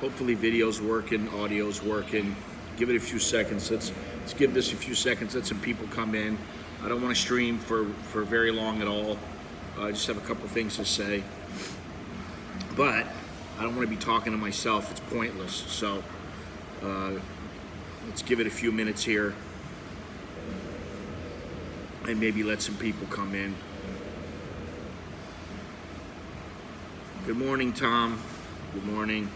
Hopefully video's working, audio's working. Give it a few seconds. Let's give this a few seconds. Let some people come in. I don't want to stream for very long at all. I just have a couple things to say. But I don't want to be talking to myself. It's pointless. So let's give it a few minutes here. And maybe let some people come in. Good morning, Tom. Good morning.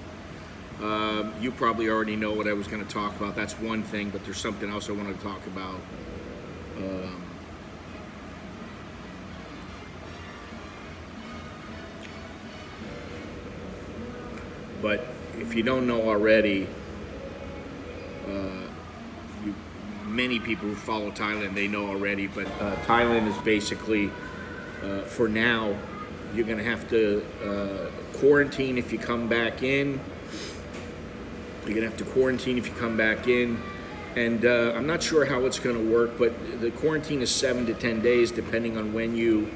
You probably already know what I was going to talk about. That's one thing, but there's something else I wanted to talk about. But if you don't know already, many people who follow Thailand, they know already, but Thailand is basically, for now, you're going to have to quarantine if you come back in. You're going to have to quarantine if you come back in. And I'm not sure how it's going to work, but the quarantine is 7 to 10 days, depending on when you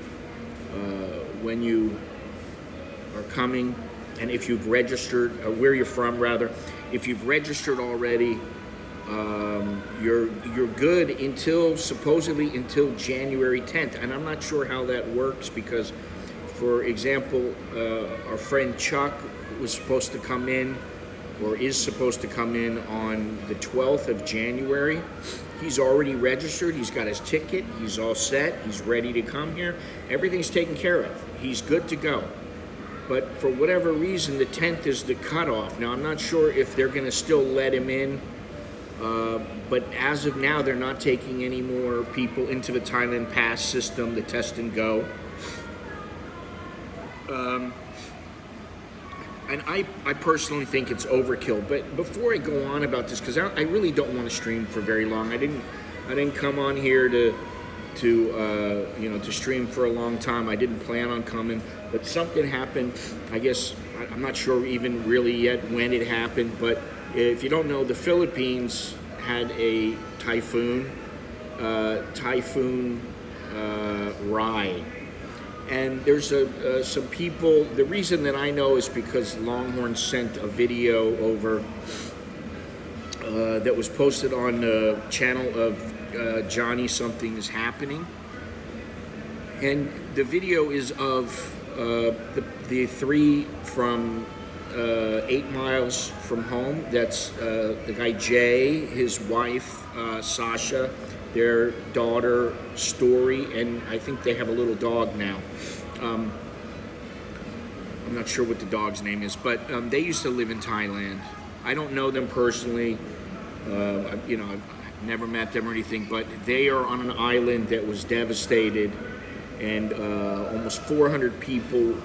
are coming and if you've registered, or where you're from, rather. If you've registered already, you're good until, supposedly, until January 10th. And I'm not sure how that works because, for example, our friend Chuck was supposed to come in, or is supposed to come in on the 12th of January. He's already registered, he's got his ticket, he's all set, he's ready to come here. Everything's taken care of. He's good to go. But for whatever reason, the 10th is the cutoff. Now, I'm not sure if they're gonna still let him in, but as of now, they're not taking any more people into the Thailand pass system, the test and go. And I personally think it's overkill. But before I go on about this, because I really don't want to stream for very long. I didn't come on here to stream for a long time. I didn't plan on coming, but something happened. I guess I'm not sure even really yet when it happened. But if you don't know, the Philippines had a typhoon, Rai. And there's some people, the reason that I know is because Longhorn sent a video over that was posted on the channel of Johnny Something Is Happening. And the video is of the three from 8 miles from home. That's the guy Jay, his wife Sasha, their daughter Story, and I think they have a little dog now. I'm not sure what the dog's name is, but they used to live in Thailand. I don't know them personally. I've never met them or anything, but they are on an island that was devastated, and almost 400 people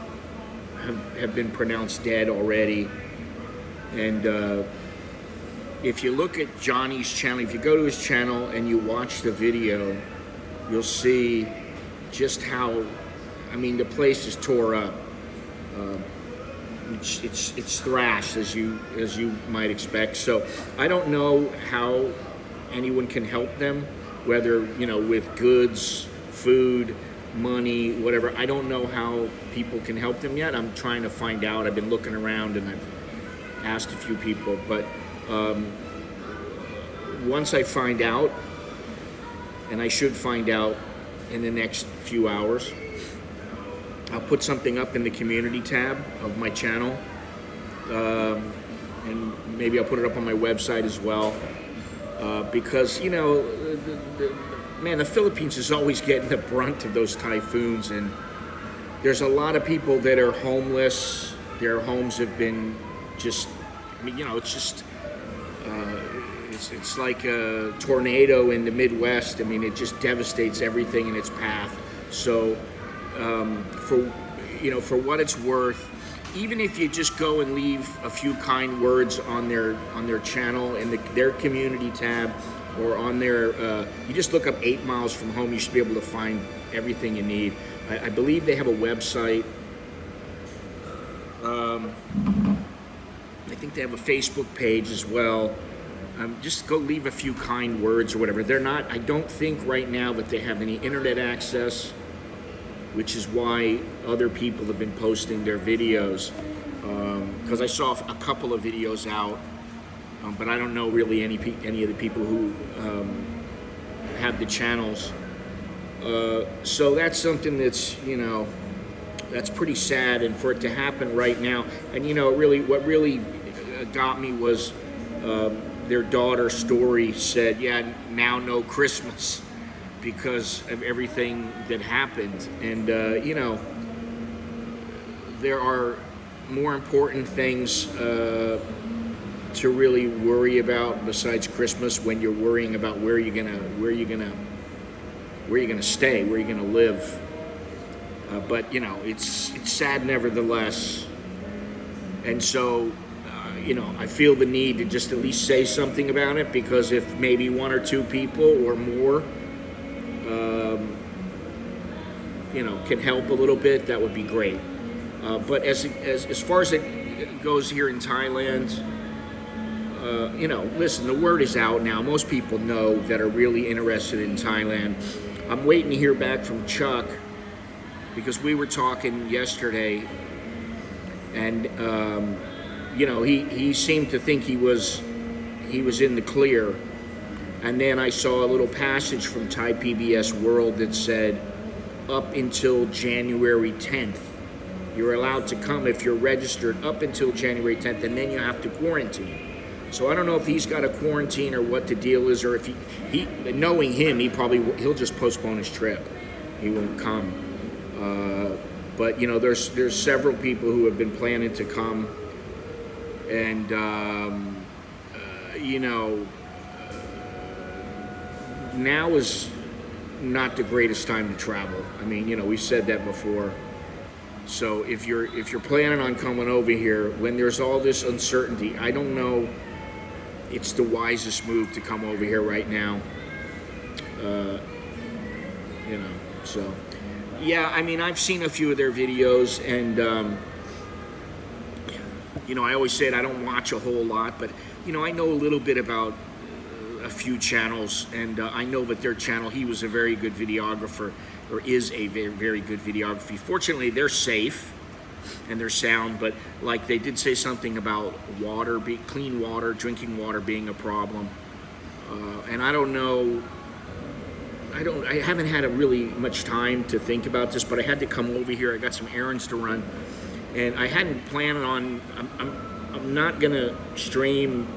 have been pronounced dead already. And if you look at Johnny's channel, if you go to his channel and you watch the video, you'll see just how, I mean, the place is tore up. It's thrashed, as you might expect. So I don't know how anyone can help them, whether, with goods, food, money, whatever. I don't know how people can help them yet. I'm trying to find out. I've been looking around and I've asked a few people, but once I find out, and I should find out in the next few hours, I'll put something up in the community tab of my channel, and maybe I'll put it up on my website as well, because the Philippines is always getting the brunt of those typhoons, and there's a lot of people that are homeless. Their homes have been just, it's just, it's like a tornado in the Midwest. I mean, it just devastates everything in its path. So, for what it's worth, even if you just go and leave a few kind words on their channel in their community tab, or on their, you just look up 8 miles from home, you should be able to find everything you need. I believe they have a website. I think they have a Facebook page as well. Just go leave a few kind words or whatever. I don't think right now that they have any internet access, which is why other people have been posting their videos. because I saw a couple of videos out, but I don't know really any of the people who have the channels. So that's something that's, that's pretty sad, and for it to happen right now. And what really got me was their daughter's story said, yeah, now no Christmas because of everything that happened. And there are more important things to really worry about besides Christmas when you're worrying about where you're gonna stay, where you're gonna live. But it's sad nevertheless. And so I feel the need to just at least say something about it, because if maybe one or two people or more can help a little bit, that would be great. But as far as it goes here in Thailand, listen, the word is out now. Most people know that are really interested in Thailand. I'm waiting to hear back from Chuck, because we were talking yesterday, and he seemed to think he was in the clear. And then I saw a little passage from Thai PBS World that said, up until January 10th. You're allowed to come if you're registered up until January 10th, and then you have to quarantine. So I don't know if he's got a quarantine or what the deal is, or if he knowing him, he'll just postpone his trip. He won't come. But there's several people who have been planning to come, and now is not the greatest time to travel. I mean, we've said that before. So if you're planning on coming over here when there's all this uncertainty, I don't know it's the wisest move to come over here right now. So yeah, I mean, I've seen a few of their videos, and I always said I don't watch a whole lot, but I know a little bit about a few channels, and I know that their channel, he was a very good videographer, or is a very, very good videography. Fortunately, they're safe and they're sound, but like they did say something about clean water, drinking water being a problem. And I don't know, I haven't had really much time to think about this, but I had to come over here. I got some errands to run, and I hadn't planned on, I'm not gonna stream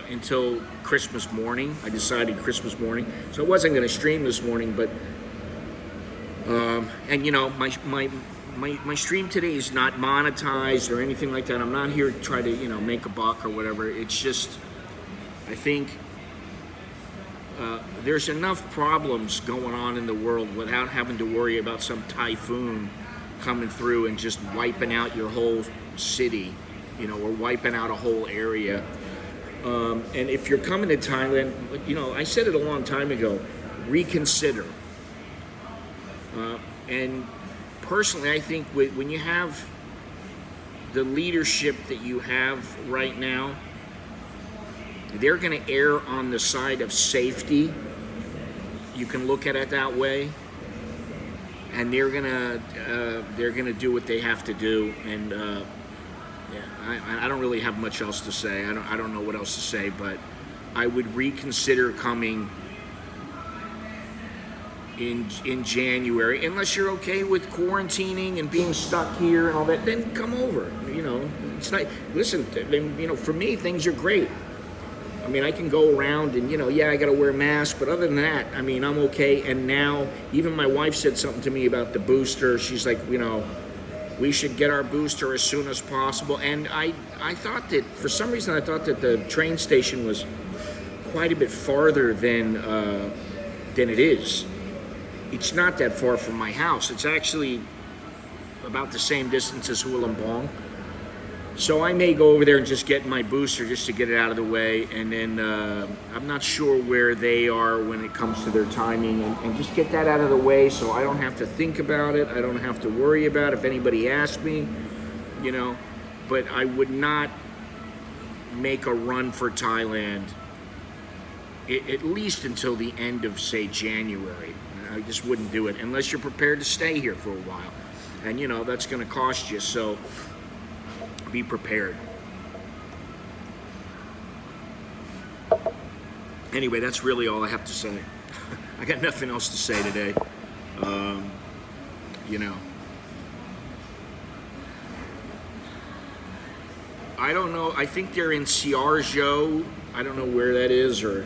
until Christmas morning. I decided Christmas morning, so I wasn't going to stream this morning. But my stream today is not monetized or anything like that. I'm not here to try to make a buck or whatever. It's just, I think there's enough problems going on in the world without having to worry about some typhoon coming through and just wiping out your whole city, or wiping out a whole area. And if you're coming to Thailand, I said it a long time ago, reconsider. And personally, I think when you have the leadership that you have right now, they're going to err on the side of safety. You can look at it that way. And they're gonna do what they have to do. And I don't really have much else to say. I don't know what else to say, but I would reconsider coming in January, unless you're okay with quarantining and being stuck here and all that. Then come over. It's not. Listen, for me, things are great. I mean, I can go around and I got to wear a mask, but other than that, I mean, I'm okay. And now, even my wife said something to me about the booster. She's like, we should get our booster as soon as possible. And I thought that, for some reason, I thought that the train station was quite a bit farther than it is. It's not that far from my house. It's actually about the same distance as Hulambong. So I may go over there and just get my booster just to get it out of the way. And then I'm not sure where they are when it comes to their timing, and just get that out of the way so I don't have to think about it. I don't have to worry about it if anybody asks me, But I would not make a run for Thailand at least until the end of, say, January. I just wouldn't do it unless you're prepared to stay here for a while. And, that's going to cost you. So be prepared. Anyway, that's really all I have to say. I got nothing else to say today. You know, I don't know. I think they're in Siargao. I don't know where that is, or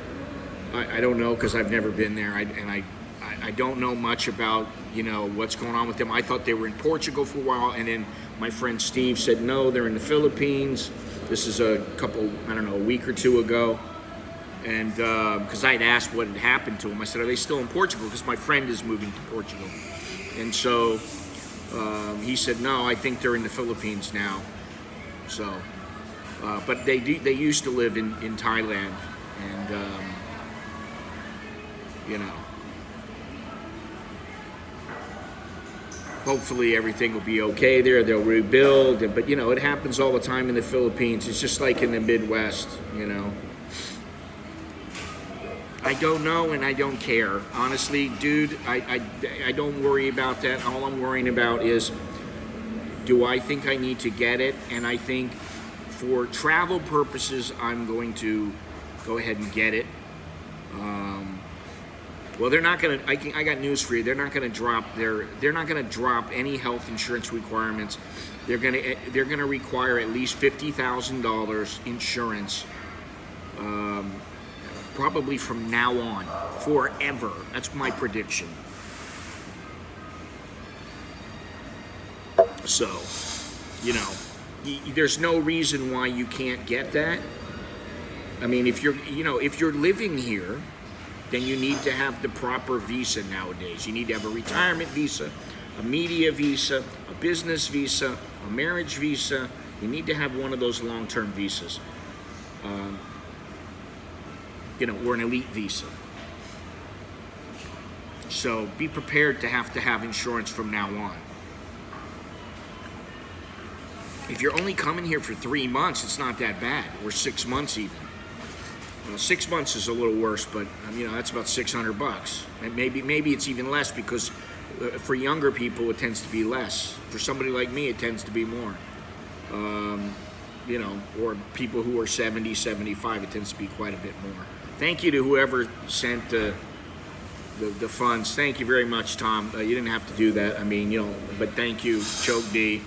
I don't know because I've never been there. I don't know much about, you know, what's going on with them. I thought they were in Portugal for a while, and then my friend Steve said no, they're in the Philippines. This is a couple, I don't know, a week or two ago. And because I had asked what had happened to them, I said, are they still in Portugal? Because my friend is moving to Portugal. And so he said, no, I think they're in the Philippines now. So, but they used to live in Thailand. And, you know, hopefully everything will be okay there. They'll rebuild. But, you know, it happens all the time in the Philippines. It's just like in the Midwest, you know. I don't know and I don't care. Honestly, dude, I don't worry about that. All I'm worrying about is, do I think I need to get it? And I think for travel purposes, I'm going to go ahead and get it. Well, they're not gonna. I got news for you. They're not gonna drop any health insurance requirements. They're gonna require at least $50,000 insurance. Probably from now on, forever. That's my prediction. So, you know, there's no reason why you can't get that. I mean, if you're living here, then you need to have the proper visa nowadays. You need to have a retirement visa, a media visa, a business visa, a marriage visa. You need to have one of those long-term visas. You know, or an elite visa. So be prepared to have insurance from now on. If you're only coming here for 3 months, it's not that bad, or 6 months even. Well, 6 months is a little worse, but you know, that's about $600. And maybe it's even less because for younger people it tends to be less. For somebody like me, it tends to be more. You know, or people who are 70, 75, it tends to be quite a bit more. Thank you to whoever sent the funds. Thank you very much, Tom. You didn't have to do that. I mean, you know, but thank you, Choke D.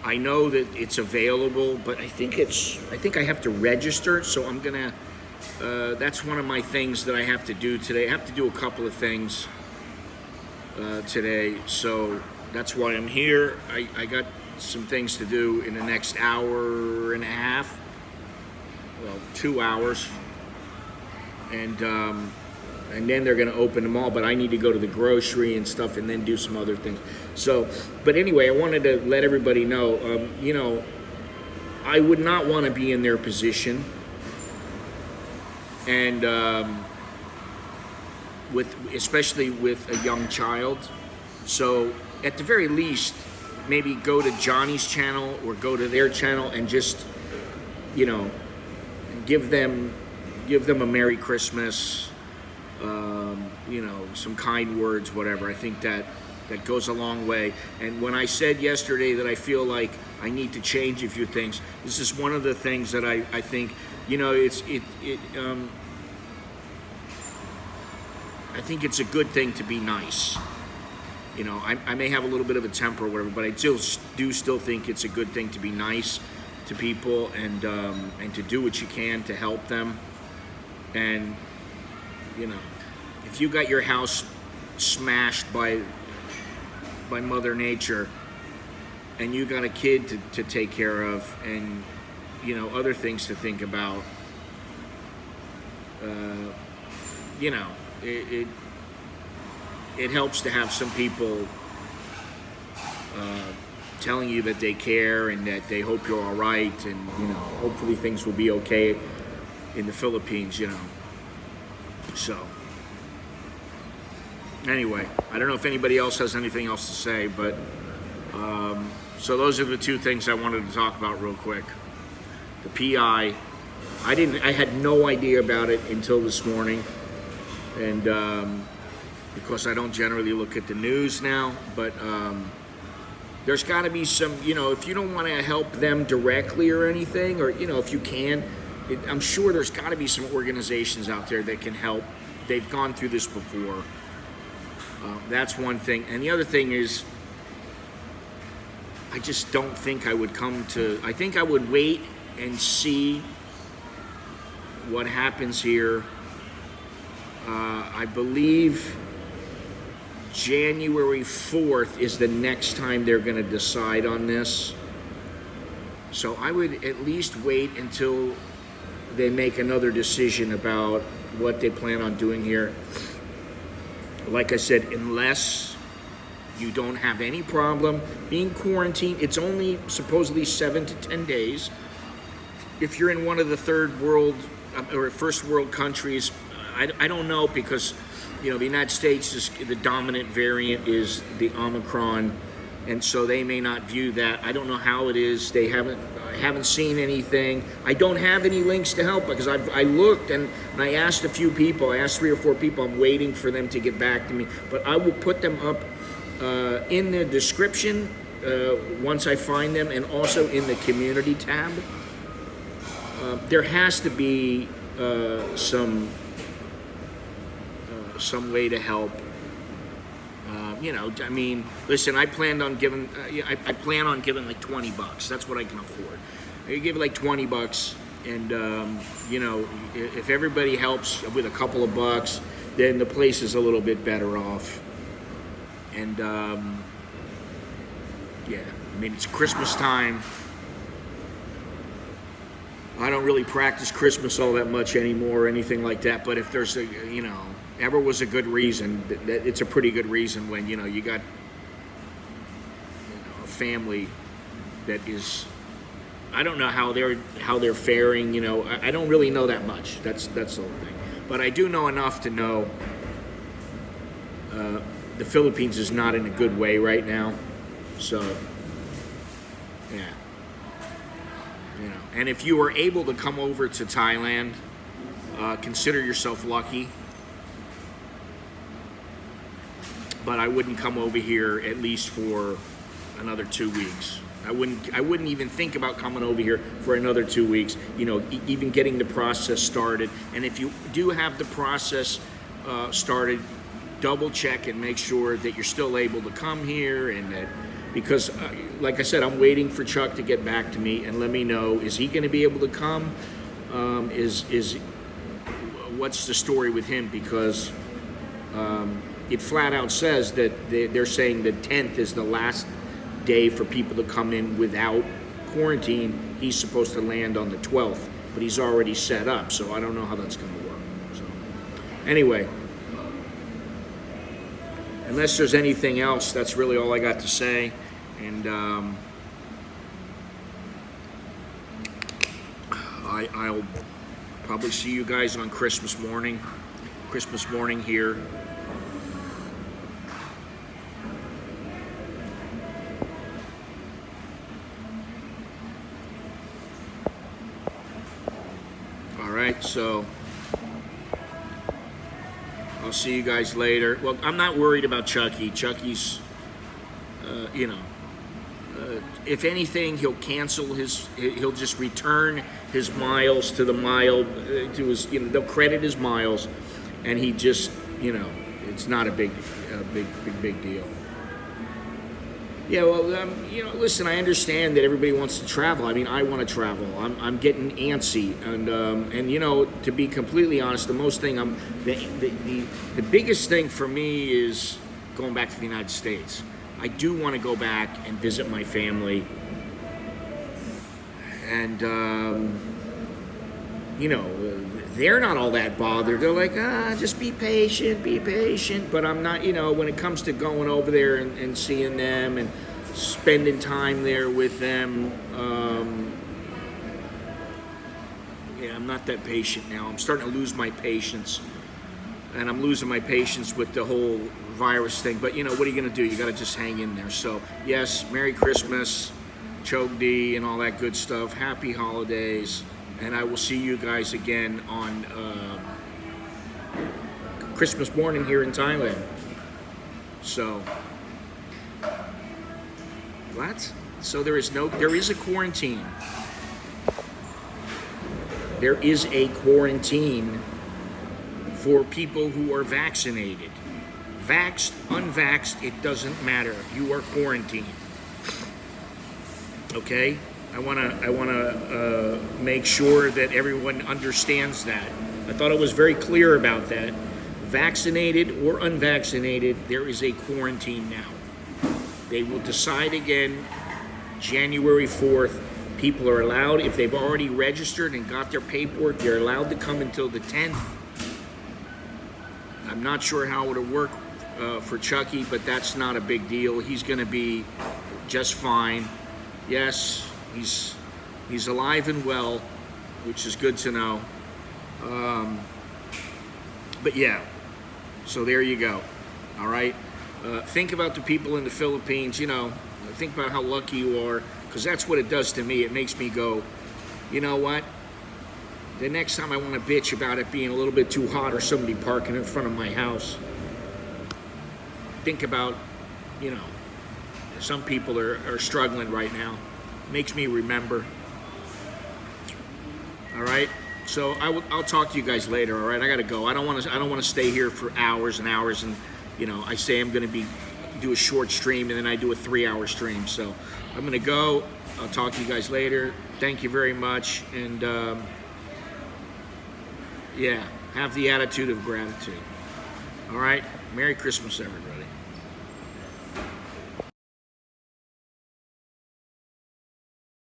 I know that it's available, but I think I have to register. So I'm gonna. That's one of my things that I have to do today. I have to do a couple of things today, so that's why I'm here. I got some things to do in the next hour and a half, well, 2 hours, and then they're going to open the mall, but I need to go to the grocery and stuff and then do some other things. So, but anyway, I wanted to let everybody know, you know, I would not want to be in their position, and especially with a young child. So at the very least, maybe go to Johnny's channel or go to their channel and just, you know, give them a Merry Christmas, you know, some kind words, whatever. I think that goes a long way. And when I said yesterday that I feel like I need to change a few things, this is one of the things that I think, you know, I think it's a good thing to be nice. You know, I may have a little bit of a temper or whatever, but I do still think it's a good thing to be nice to people and to do what you can to help them. And, you know, if you got your house smashed by Mother Nature and you got a kid to take care of and, you know, other things to think about, you know, it helps to have some people telling you that they care and that they hope you're all right, and, you know, hopefully things will be okay in the Philippines, you know. So anyway, I don't know if anybody else has anything else to say, but so those are the two things I wanted to talk about real quick. The PI, I had no idea about it until this morning, and because I don't generally look at the news now, but there's got to be some, if you don't want to help them directly or anything, or, if you can, I'm sure there's got to be some organizations out there that can help. They've gone through this before. That's one thing. And the other thing is, I just don't think I would I think I would wait and see what happens here. I believe January 4th is the next time they're going to decide on this. So I would at least wait until they make another decision about what they plan on doing here. Like I said, unless you don't have any problem being quarantined, it's only supposedly 7 to 10 days. If you're in one of the third world or first world countries, I don't know, because the United States is the dominant variant is the Omicron, and so they may not view that. I don't know how it is. I haven't seen anything. I don't have any links to help, because I looked and I asked a few people. I asked 3 or 4 people. I'm waiting for them to get back to me, but I will put them up in the description once I find them, and also in the community tab. There has to be some way to help. Listen, I plan on giving like $20. That's what I can afford. I give like $20, and if everybody helps with a couple of bucks, then the place is a little bit better off. And it's Christmas time. I don't really practice Christmas all that much anymore or anything like that, but if there's ever was a good reason, it's a pretty good reason when you got a family that is, I don't know how they're faring. I don't really know that much. That's the whole thing. But I do know enough to know the Philippines is not in a good way right now. So yeah. And if you were able to come over to Thailand, consider yourself lucky. But I wouldn't come over here at least for another 2 weeks. I wouldn't even think about coming over here for another 2 weeks. Even getting the process started. And if you do have the process started, double check and make sure that you're still able to come here, and that, because like I said, I'm waiting for Chuck to get back to me and let me know, is he going to be able to come? What's the story with him? Because it flat out says that they're saying the 10th is the last day for people to come in without quarantine. He's supposed to land on the 12th, but he's already set up, so I don't know how that's going to work. So anyway, unless there's anything else, that's really all I got to say. And I'll probably see you guys on Christmas morning here. All right, so I'll see you guys later. Well, I'm not worried about Chucky. Chucky's, if anything, he'll just return his miles to they'll credit his miles, and he just, it's not a big deal. Yeah, well, listen, I understand that everybody wants to travel. I mean, I want to travel. I'm getting antsy, and to be completely honest, the biggest thing for me is going back to the United States. I do want to go back and visit my family, and they're not all that bothered. They're like, just be patient. But I'm not, when it comes to going over there and seeing them and spending time there with them, I'm not that patient now. I'm starting to lose my patience. And I'm losing my patience with the whole virus thing. But, what are you going to do? You got to just hang in there. So, yes, Merry Christmas, Chokdi, and all that good stuff. Happy holidays. And I will see you guys again on Christmas morning here in Thailand. So what? So there is a quarantine. There is a quarantine for people who are vaccinated. Vaxxed, unvaxxed, it doesn't matter. You are quarantined. Okay? I wanna make sure that everyone understands that. I thought I was very clear about that. Vaccinated or unvaccinated, there is a quarantine now. They will decide again January 4th. People are allowed, if they've already registered and got their paperwork, they're allowed to come until the 10th. I'm not sure how it'll work for Chucky, but that's not a big deal. He's going to be just fine. Yes, he's alive and well, which is good to know. But yeah, so there you go. All right. Think about the people in the Philippines. You know, think about how lucky you are, because that's what it does to me. It makes me go, you know what? The next time I want to bitch about it being a little bit too hot or somebody parking in front of my house, think about, you know, some people are struggling right now. Makes me remember. All right. So I'll talk to you guys later. All right. I gotta go. I don't want to stay here for hours and hours. And you know, I say I'm gonna do a short stream and then I do a 3-hour stream. So I'm gonna go. I'll talk to you guys later. Thank you very much. And yeah, have the attitude of gratitude. All right. Merry Christmas, everybody.